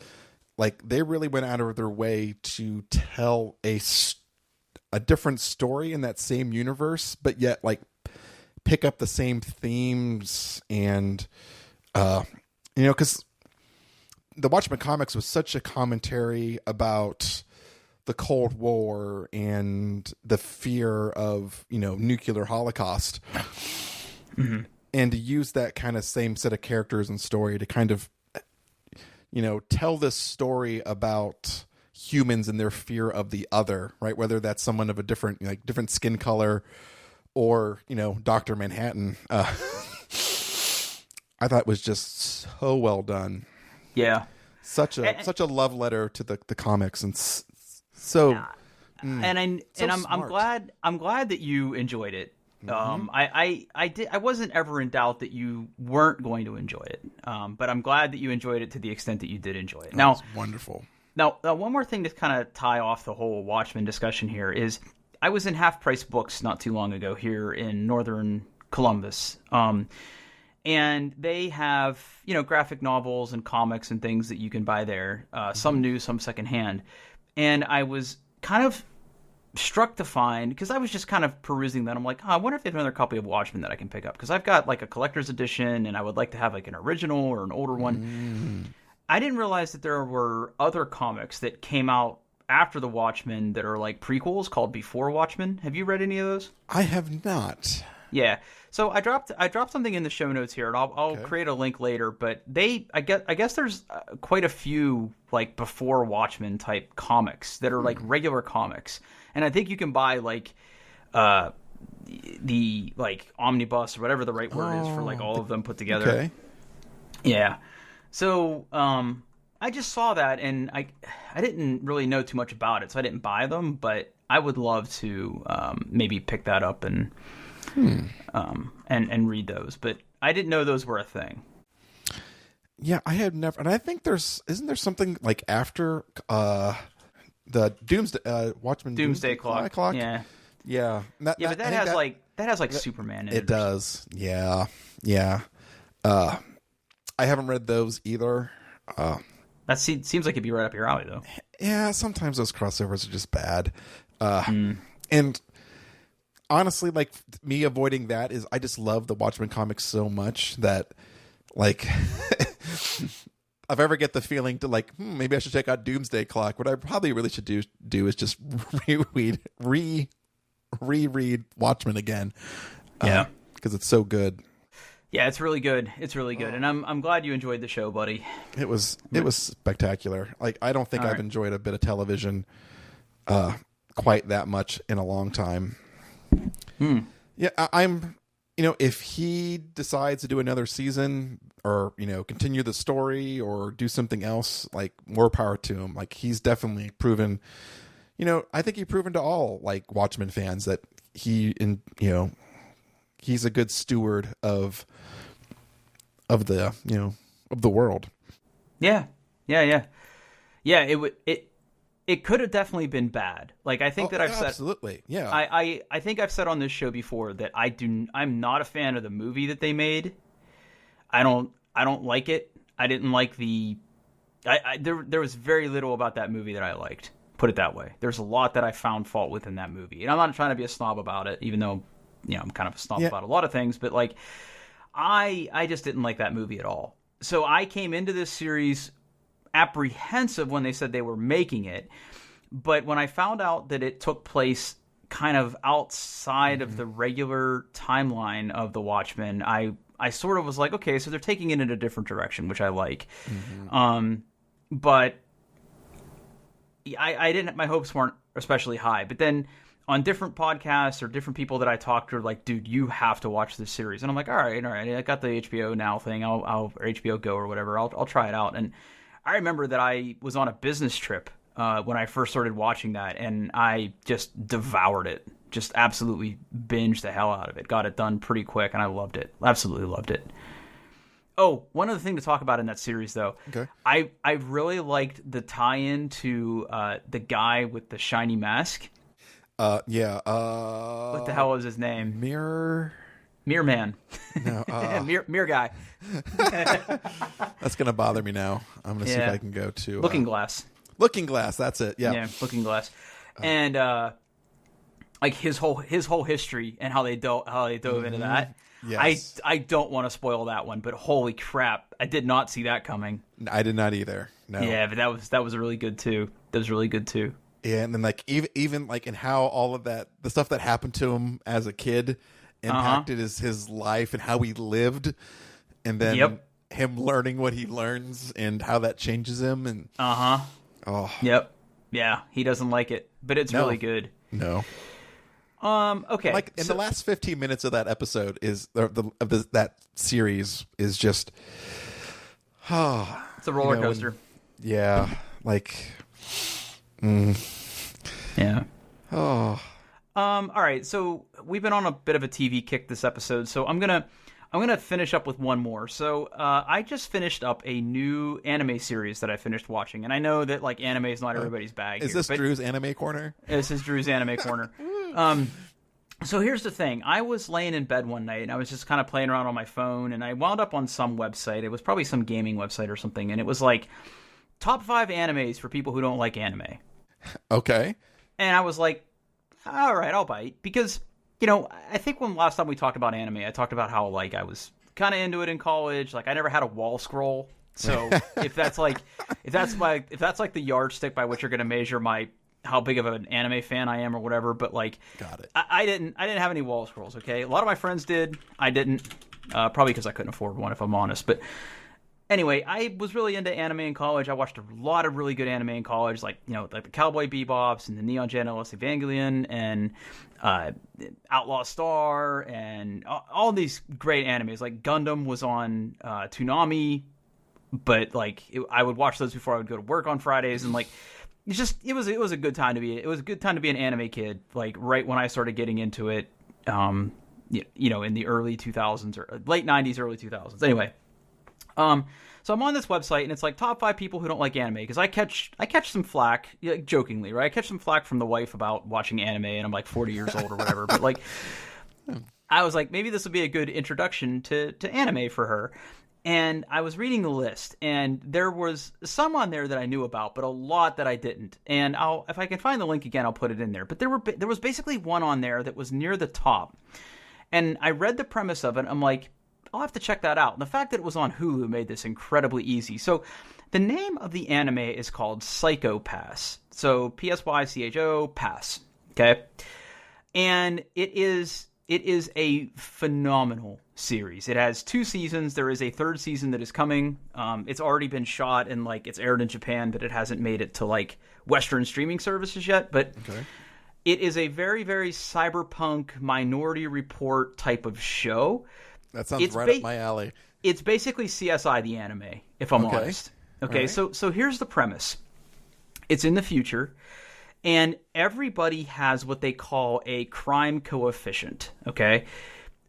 like they really went out of their way to tell a different story in that same universe, but yet like pick up the same themes and because the Watchmen comics was such a commentary about the Cold War and the fear of nuclear holocaust. Mm-hmm. And to use that kind of same set of characters and story to kind of, tell this story about humans and their fear of the other, right? Whether that's someone of a different skin color or, Dr. Manhattan. I thought was just so well done. Yeah. Such a love letter to the comics and I'm glad that you enjoyed it. Mm-hmm. I wasn't ever in doubt that you weren't going to enjoy it. But I'm glad that you enjoyed it to the extent that you did enjoy it. Now, wonderful. Now, one more thing to kind of tie off the whole Watchmen discussion here is I was in Half Price Books not too long ago here in northern Columbus. And they have, graphic novels and comics and things that you can buy there. Some new, some secondhand. And I was kind of struck to find, because I was just kind of perusing that, I'm like, I wonder if they have another copy of Watchmen that I can pick up, because I've got like a collector's edition and I would like to have like an original or an older one. I didn't realize that there were other comics that came out after the Watchmen that are like prequels called Before Watchmen. Have you read any of those? I have not. Yeah. So I dropped something in the show notes here, and I'll create a link later. But I guess there's quite a few like Before Watchmen type comics that are like regular comics, and I think you can buy like the like omnibus or whatever the right word is for like all of them put together. Okay. Yeah. So I just saw that, and I didn't really know too much about it, so I didn't buy them. But I would love to maybe pick that up and read those. But I didn't know those were a thing. Yeah, I had never, and I think isn't there something like after the Watchmen Doomsday Clock? Yeah. But that has like Superman in it. It does. Yeah. I haven't read those either. That seems like it'd be right up your alley, though. Yeah, sometimes those crossovers are just bad. And honestly, like me avoiding that is I just love the Watchmen comics so much that like if I ever get the feeling to like maybe I should check out Doomsday Clock, what I probably really should do is just reread Watchmen again. Yeah, because it's so good. Yeah, it's really good. And I'm glad you enjoyed the show, buddy. It was spectacular. Like I don't think I've enjoyed a bit of television quite that much in a long time. Yeah, I'm if he decides to do another season or continue the story or do something else, like more power to him. Like he's definitely proven, I think he's proven to all like Watchmen fans that he's a good steward of the world. Yeah. It could have definitely been bad. Like I think that I've said absolutely. Yeah. I think I've said on this show before that I'm not a fan of the movie that they made. I don't like it. I didn't like there was very little about that movie that I liked. Put it that way. There's a lot that I found fault with in that movie. And I'm not trying to be a snob about it, even though I'm kind of a snob about a lot of things, but like I just didn't like that movie at all. So I came into this series apprehensive when they said they were making it, but when I found out that it took place kind of outside of the regular timeline of the Watchmen, I sort of was like, okay, so they're taking it in a different direction, which I like. But I didn't. My hopes weren't especially high. But then on different podcasts or different people that I talked to are like, dude, you have to watch this series. And I'm like, all right. I got the HBO Now thing. Or HBO Go or whatever. I'll try it out. And I remember that I was on a business trip when I first started watching that, and I just devoured it. Just absolutely binged the hell out of it. Got it done pretty quick, and I loved it. Absolutely loved it. Oh, one other thing to talk about in that series, though. Okay. I really liked the tie-in to the guy with the shiny mask. Yeah. What the hell was his name? Mirror Man. No. Mirror guy. That's gonna bother me now. I'm gonna see if I can go to Looking Glass. Looking Glass. That's it. Yeah. Yeah, Looking Glass. And like his whole history and how they dove into that. Yes. I don't want to spoil that one, but holy crap, I did not see that coming. I did not either. No. Yeah, but that was really good too. That was really good too. Yeah, and then like even like in how all of that, the stuff that happened to him as a kid impacted his life and how he lived, and then him learning what he learns and how that changes him. And yeah, he doesn't like it, but it's really good. No. Okay. Like in the last 15 minutes of that episode is that series is just it's a roller coaster. Like yeah. Oh. All right, so we've been on a bit of a TV kick this episode, so I'm gonna finish up with one more. So I just finished up a new anime series that I finished watching, and I know that like anime is not everybody's bag. Is this Drew's Anime Corner? This is Drew's Anime Corner. So here's the thing. I was laying in bed one night, and I was just kind of playing around on my phone, and I wound up on some website. It was probably some gaming website or something, and it was like top 5 animes for people who don't like anime. Okay. And I was like, all right, I'll bite. Because, I think when last time we talked about anime, I talked about how, like, I was kind of into it in college. Like, I never had a wall scroll. So if that's like the yardstick by which you're going to measure how big of an anime fan I am or whatever, but like, got it. I didn't have any wall scrolls. Okay. A lot of my friends did. I didn't, probably because I couldn't afford one, if I'm honest. But anyway, I was really into anime in college. I watched a lot of really good anime in college, like the Cowboy Bebops and the Neon Genesis Evangelion and Outlaw Star and all these great animes. Like Gundam was on Toonami, but like I would watch those before I would go to work on Fridays, and like it was a good time to be an anime kid. Like right when I started getting into it, in the early 2000s or late 90s, early 2000s. Anyway. So I'm on this website, and it's like top 5 people who don't like anime, because I catch some flack, like, jokingly, right? I catch some flack from the wife about watching anime, and I'm like 40 years old or whatever. But like, I was like, maybe this would be a good introduction to anime for her. And I was reading the list, and there was some on there that I knew about, but a lot that I didn't. And if I can find the link again, I'll put it in there. But there was basically one on there that was near the top, and I read the premise of it. And I'm like, I'll have to check that out. And the fact that it was on Hulu made this incredibly easy. So the name of the anime is called Psycho Pass. So Psycho Pass. Okay. And it is a phenomenal series. It has 2 seasons. There is a 3rd season that is coming. It's already been shot and like it's aired in Japan, but it hasn't made it to like Western streaming services yet. But it is a very, very cyberpunk Minority Report type of show. That sounds right up my alley. It's basically CSI the anime, if I'm honest. Okay, right. So here's the premise. It's in the future, and everybody has what they call a crime coefficient, okay?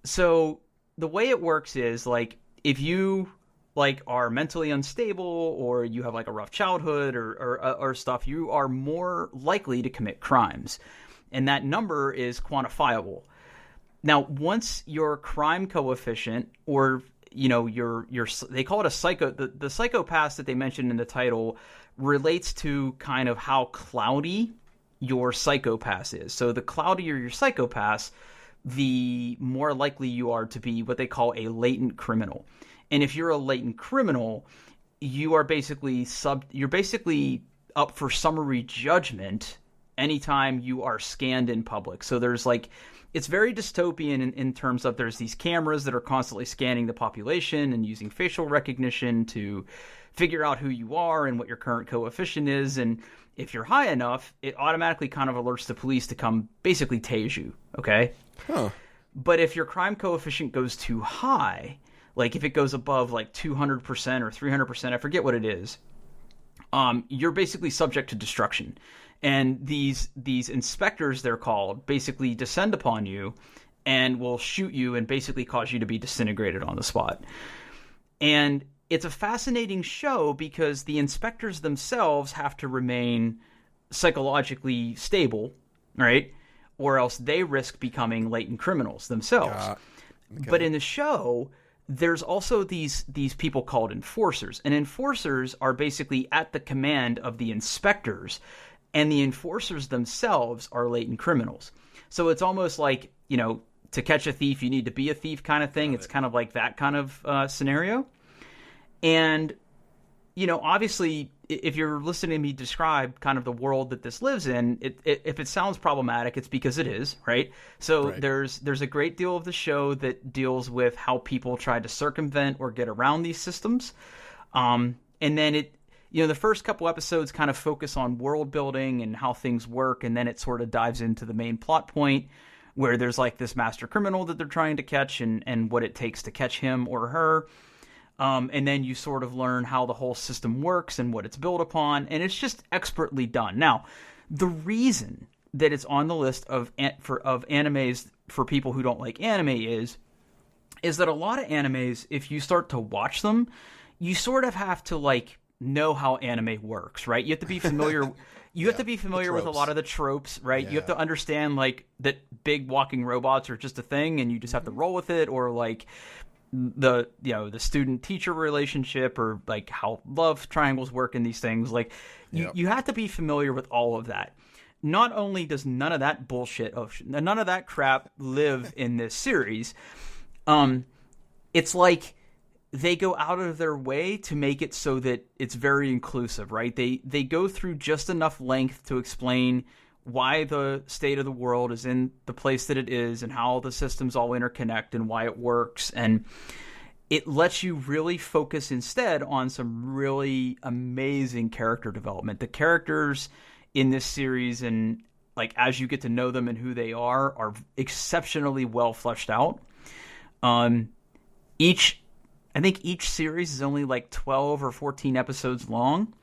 So the way it works is, like, if you, like, are mentally unstable or you have, like, a rough childhood or stuff, you are more likely to commit crimes. And that number is quantifiable. Now, once your crime coefficient, or your they call it a psycho, the psychopath that they mentioned in the title relates to kind of how cloudy your psychopath is. So the cloudier your psychopath, the more likely you are to be what they call a latent criminal. And if you're a latent criminal, you are basically up for summary judgment anytime you are scanned in public. So there's like it's very dystopian in terms of there's these cameras that are constantly scanning the population and using facial recognition to figure out who you are and what your current coefficient is. And if you're high enough, it automatically kind of alerts the police to come basically tase you, okay? Huh. But if your crime coefficient goes too high, like if it goes above like 200% or 300%, I forget what it is, you're basically subject to destruction. And these inspectors, they're called, basically descend upon you and will shoot you and basically cause you to be disintegrated on the spot. And it's a fascinating show because the inspectors themselves have to remain psychologically stable, right? Or else they risk becoming latent criminals themselves. Okay. But in the show, there's also these people called enforcers. And enforcers are basically at the command of the inspectors. And the enforcers themselves are latent criminals. So it's almost like, to catch a thief, you need to be a thief kind of thing. It's kind of like that kind of scenario. And, obviously, if you're listening to me describe kind of the world that this lives in, if it sounds problematic, it's because it is, right? So right. There's a great deal of the show that deals with how people try to circumvent or get around these systems. And then the first couple episodes kind of focus on world building and how things work, and then it sort of dives into the main plot point where there's like this master criminal that they're trying to catch and what it takes to catch him or her. And then you sort of learn how the whole system works and what it's built upon, and it's just expertly done. Now, the reason that it's on the list of animes for people who don't like anime is that a lot of animes, if you start to watch them, you sort of have to like know how anime works, right? You have to be familiar. You have to be familiar with a lot of the tropes, right? Yeah. You have to understand like that big walking robots are just a thing, and you just have to roll with it, or like the student teacher relationship, or like how love triangles work in these things. Like you have to be familiar with all of that. Not only does none of that crap live in this series, it's like they go out of their way to make it so that it's very inclusive, right? They go through just enough length to explain why the state of the world is in the place that it is and how the systems all interconnect and why it works. And it lets you really focus instead on some really amazing character development. The characters in this series, and like as you get to know them and who they are exceptionally well fleshed out. I think each series is only like 12 or 14 episodes long.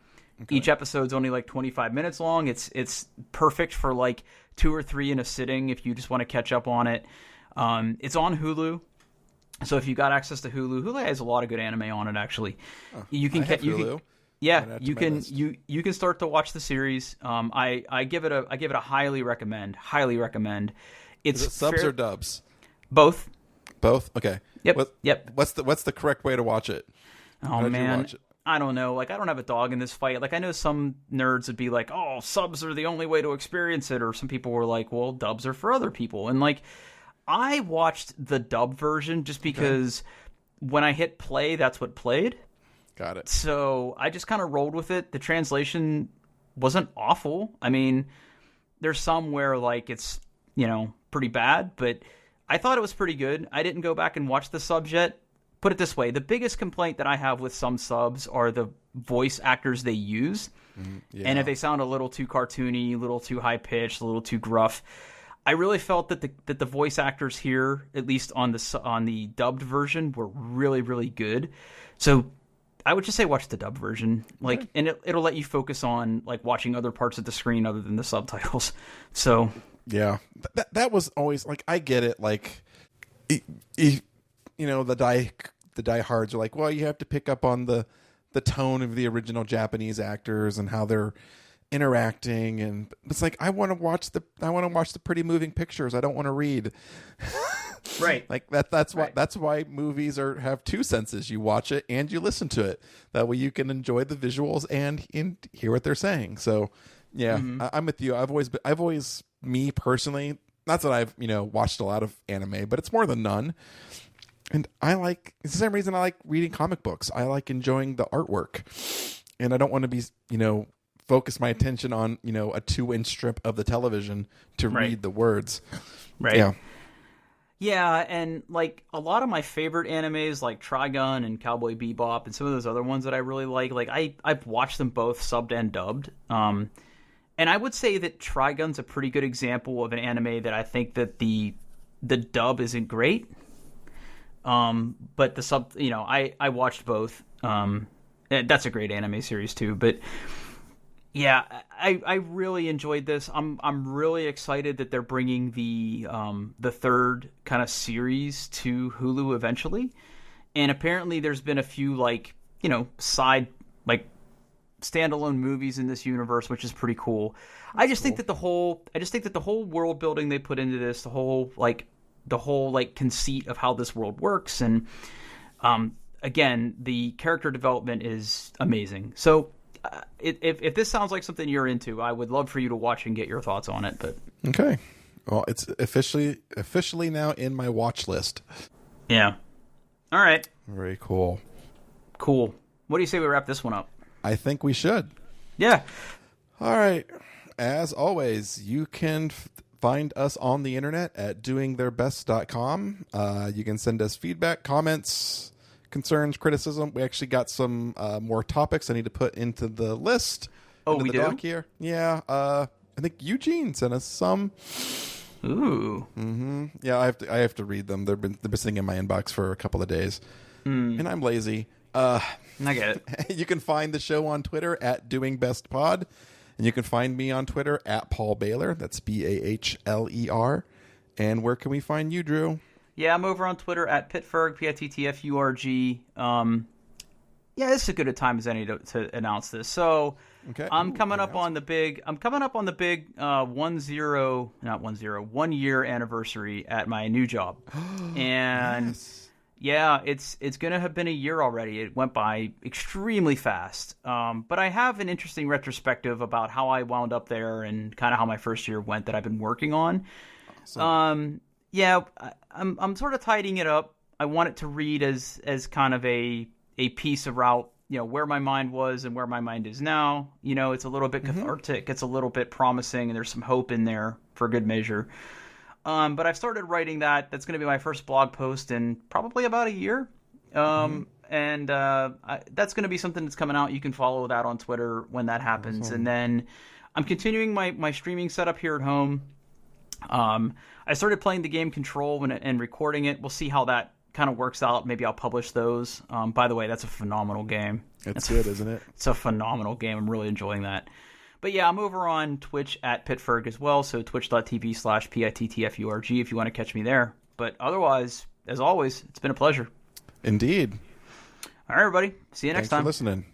Okay. Each episode's only like 25 minutes long. It's perfect for like 2 or 3 in a sitting if you just want to catch up on it. It's on Hulu. So if you got access to Hulu has a lot of good anime on it actually. Oh, you can Hulu. You can start to watch the series. I give it a highly recommend. Highly recommend. It's Is it subs or dubs? Both. Both? Okay. Yep. What's the correct way to watch it? Oh man, I don't know. Like I don't have a dog in this fight. Like I know some nerds would be like, "Oh, subs are the only way to experience it," or some people were like, "Well, dubs are for other people." And like I watched the dub version just because when I hit play, that's what played. Got it. So I just kind of rolled with it. The translation wasn't awful. I mean, there's some where like it's, pretty bad, but I thought it was pretty good. I didn't go back and watch the subs yet. Put it this way, the biggest complaint that I have with some subs are the voice actors they use. Yeah. And if they sound a little too cartoony, a little too high-pitched, a little too gruff. I really felt that the voice actors here, at least on the dubbed version, were really, really good. So I would just say watch the dubbed version. Like, and it'll let you focus on like watching other parts of the screen other than the subtitles. So yeah, that was always like, I get it. Like, the diehards are like, well, you have to pick up on the tone of the original Japanese actors and how they're interacting, and it's like I want to watch the pretty moving pictures. I don't want to read. Right. Like that's why movies have two senses. You watch it and you listen to it. That way you can enjoy the visuals and hear what they're saying. So yeah, I'm with you. I've always me personally, not that I've watched a lot of anime, but it's more than none. And it's the same reason I like reading comic books. I like enjoying the artwork, and I don't want to be focus my attention on a 2-inch strip of the television to read the words. Right. Yeah. Yeah, and like a lot of my favorite animes, like Trigun and Cowboy Bebop, and some of those other ones that I really like I've watched them both subbed and dubbed. And I would say that Trigun's a pretty good example of an anime that I think that the dub isn't great. But the sub, I watched both. That's a great anime series too. But yeah, I really enjoyed this. I'm really excited that they're bringing the third kind of series to Hulu eventually. And apparently, there's been a few side standalone movies in this universe, which is pretty cool. I just think that the whole world building they put into this, the whole conceit of how this world works, and again, the character development is amazing. So if this sounds like something you're into, I would love for you to watch and get your thoughts on it. But okay, well, it's officially now in my watch list. Yeah. All right. Very cool. Cool. What do you say we wrap this one up? I think we should. Yeah. All right. As always, you can find us on the internet at doingtheirbest.com. You can send us feedback, comments, concerns, criticism. We actually got some more topics I need to put into the list. Oh, we do? Doc here. Yeah. I think Eugene sent us some. Ooh. Mm-hmm. Yeah, I have to read them. They've been sitting in my inbox for a couple of days. And I'm lazy. I get it. You can find the show on Twitter at doingbestpod. And you can find me on Twitter at Paul Baylor. That's Bahler. And where can we find you, Drew? Yeah, I'm over on Twitter at Pitfurg, Pittfurg. Yeah, this is as good a time as any to announce this. So okay. I'm coming up on the big 1 year anniversary at my new job. And yes. Yeah, it's going to have been a year already. It went by extremely fast. But I have an interesting retrospective about how I wound up there and kind of how my first year went that I've been working on. Awesome. Yeah, I'm sort of tidying it up. I want it to read as kind of a piece about where my mind was and where my mind is now. It's a little bit cathartic. It's a little bit promising, and there's some hope in there for good measure. But I've started writing that. That's going to be my first blog post in probably about a year. And that's going to be something that's coming out. You can follow that on Twitter when that happens. Awesome. And then I'm continuing my streaming setup here at home. I started playing the game Control and recording it. We'll see how that kind of works out. Maybe I'll publish those. By the way, that's a phenomenal game. It's good, isn't it? It's a phenomenal game. I'm really enjoying that. But yeah, I'm over on Twitch at Pitfurg as well, so twitch.tv/PITTFURG if you want to catch me there. But otherwise, as always, it's been a pleasure. Indeed. All right, everybody. See you next time. Thanks for listening.